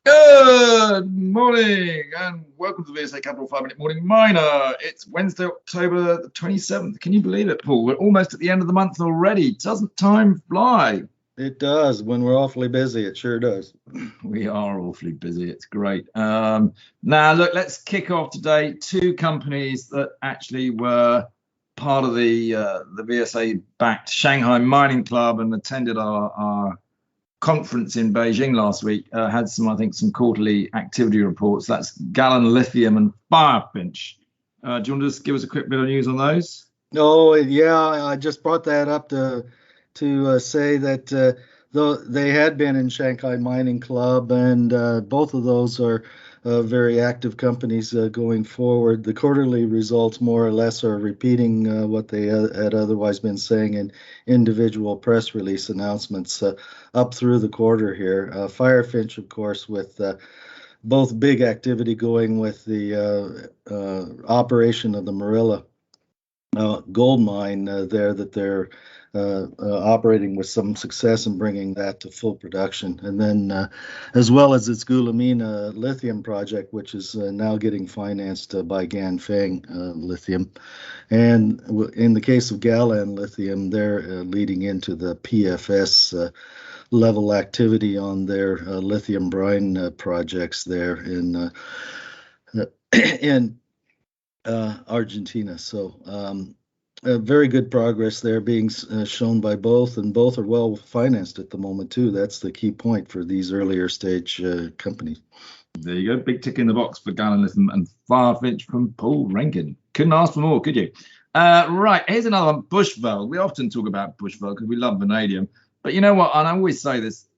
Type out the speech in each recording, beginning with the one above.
Good morning and welcome to the VSA Capital 5-Minute Morning Miner. It's Wednesday, October the 27th. Can you believe it, Paul? We're almost at the end of the month already. Doesn't time fly? It does. When we're awfully busy, it sure does. We are awfully busy. It's great. Now, look, let's kick off today. Two companies that actually were part of the VSA-backed Shanghai Mining Club and attended our conference in Beijing last week, had some quarterly activity reports. That's Gallen Lithium and Firefinch. Do you want to just give us a quick bit of news on those? Oh, yeah, I just brought that up to say that though they had been in Shanghai Mining Club, and both of those are very active companies going forward. The quarterly results more or less are repeating what they had otherwise been saying in individual press release announcements up through the quarter here. Firefinch, of course, with both big activity going with the operation of the Marilla gold mine there that they're operating with some success in bringing that to full production. And then as well as its Goulamina lithium project, which is now getting financed by Ganfeng Lithium. And in the case of Gallen Lithium, they're leading into the PFS level activity on their lithium brine projects there in Argentina. So very good progress there being shown by both, and both are well financed at the moment too. That's the key point for these earlier stage companies. There you go, big tick in the box for Gallen Lithium and Firefinch from Paul Rankin. Couldn't ask for more, could you? Right, here's another one, Bushveld. We often talk about Bushveld because we love vanadium, but you know what? And I always say this: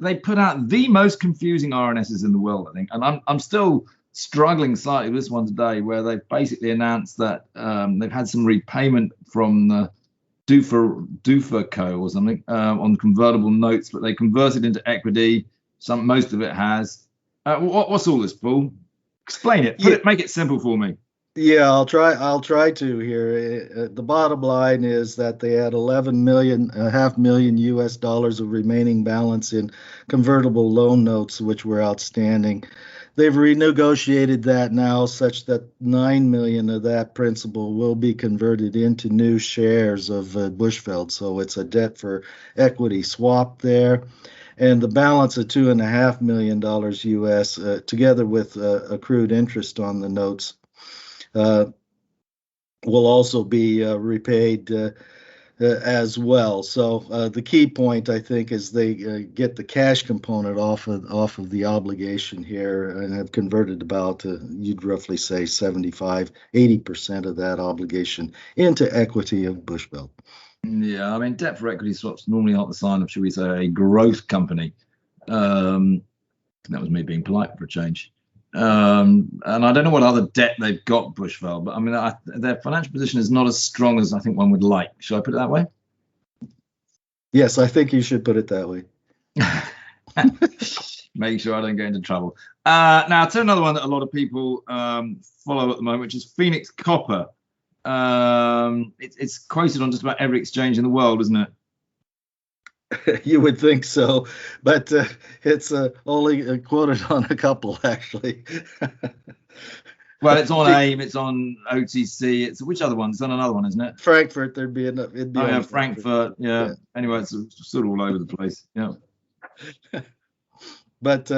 they put out the most confusing RNSs in the world, I think, and I'm still struggling slightly with this one today, where they've basically announced that they've had some repayment from the Dufa Co or something on convertible notes, but they converted into equity. Most of it has. What's all this, Paul? Explain it. Make it simple for me. Yeah, I'll try to here. The bottom line is that they had $11.5 million US dollars of remaining balance in convertible loan notes, which were outstanding. They've renegotiated that now such that $9 million of that principal will be converted into new shares of Bushveld. So it's a debt for equity swap there. And the balance of $2.5 million US, together with accrued interest on the notes, will also be repaid as well. So the key point, I think, is they get the cash component off of the obligation here and have converted about, you'd roughly say 75-80% of that obligation into equity of Bushveld. Yeah, I mean, debt for equity swaps normally aren't the sign of, should we say, a growth company. That was me being polite for a change. And I don't know what other debt they've got, Bushveld, but I mean, their financial position is not as strong as I think one would like. Should I put it that way? Yes, I think you should put it that way. Make sure I don't get into trouble. Now, to another one that a lot of people follow at the moment, which is Phoenix Copper. It's quoted on just about every exchange in the world, isn't it? You would think so, but it's only quoted on a couple, actually. Well, it's on AIM, it's on OTC. It's which other one? It's on another one, isn't it? Frankfurt, there'd be enough. Oh, yeah, Frankfurt. Yeah. Anyway, it's sort of all over the place. Yeah. But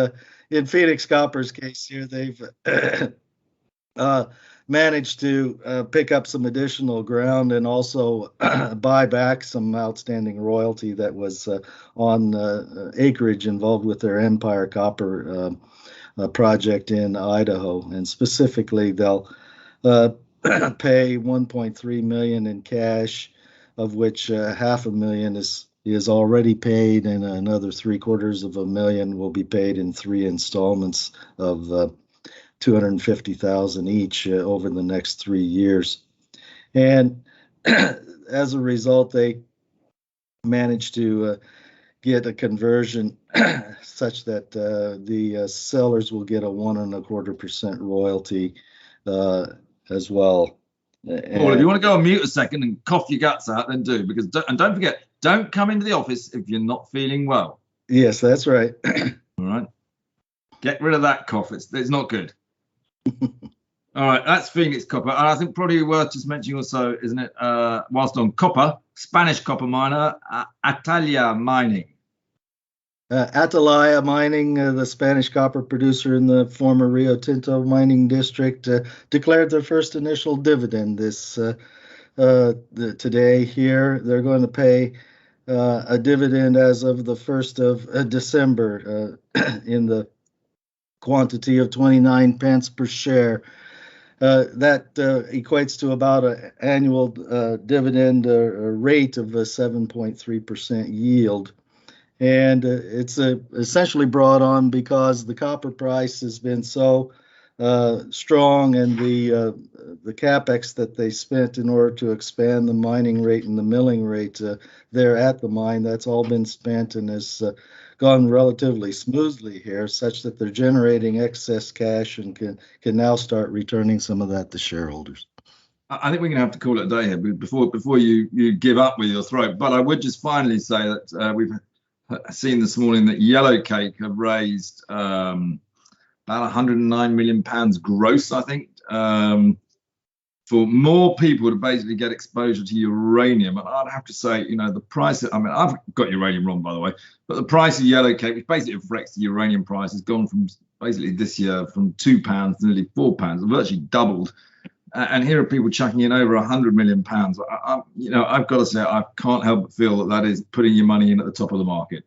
in Phoenix Copper's case here, they've managed to pick up some additional ground and also buy back some outstanding royalty that was on acreage involved with their Empire Copper project in Idaho. And specifically, they'll pay $1.3 million in cash, of which $500,000 is already paid, and another $750,000 will be paid in 3 installments of $250,000 each over the next 3 years. And as a result, they managed to get a conversion such that the sellers will get a 1.25% royalty as well. Paul, if you want to go on mute a second and cough your guts out, then do. Because don't forget, don't come into the office if you're not feeling well. Yes, that's right. All right. Get rid of that cough. It's not good. All right, that's Phoenix Copper. And I think probably worth just mentioning also, isn't it, whilst on copper, Spanish copper miner, Atalia Mining. Atalaya Mining, the Spanish copper producer in the former Rio Tinto mining district, declared their first initial dividend today here. They're going to pay a dividend as of the 1st of December in the quantity of 29 pence per share. That equates to about an annual dividend rate of a 7.3% yield. And it's essentially brought on because the copper price has been so strong, and the capex that they spent in order to expand the mining rate and the milling rate there at the mine, that's all been spent and has gone relatively smoothly here, such that they're generating excess cash and can now start returning some of that to shareholders. I think we're going to have to call it a day here before you give up with your throat. But I would just finally say that we've seen this morning that Yellowcake have raised about 109 million pounds gross, I think, for more people to basically get exposure to uranium. And I'd have to say, the price, I mean, I've got uranium wrong, by the way, but the price of Yellowcake, which basically reflects the uranium price, has gone from basically this year from £2 to nearly £4, virtually doubled. And here are people chucking in over 100 million pounds. I've got to say, I can't help but feel that is putting your money in at the top of the market.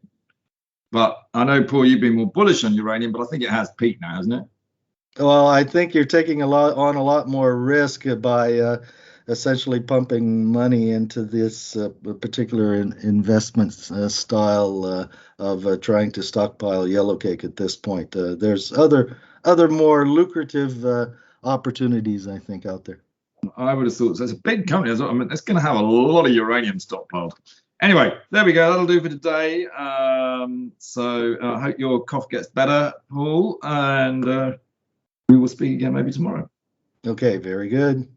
But I know, Paul, you've been more bullish on uranium, but I think it has peaked now, hasn't it? Well, I think you're taking a lot more risk by essentially pumping money into this particular investment style of trying to stockpile Yellowcake at this point. There's other more lucrative opportunities, I think, out there. I would have thought so. It's a big company. I mean, it's going to have a lot of uranium stockpiled. Anyway, there we go. That'll do for today. So I hope your cough gets better, Paul, and we will speak again maybe tomorrow. Okay, very good.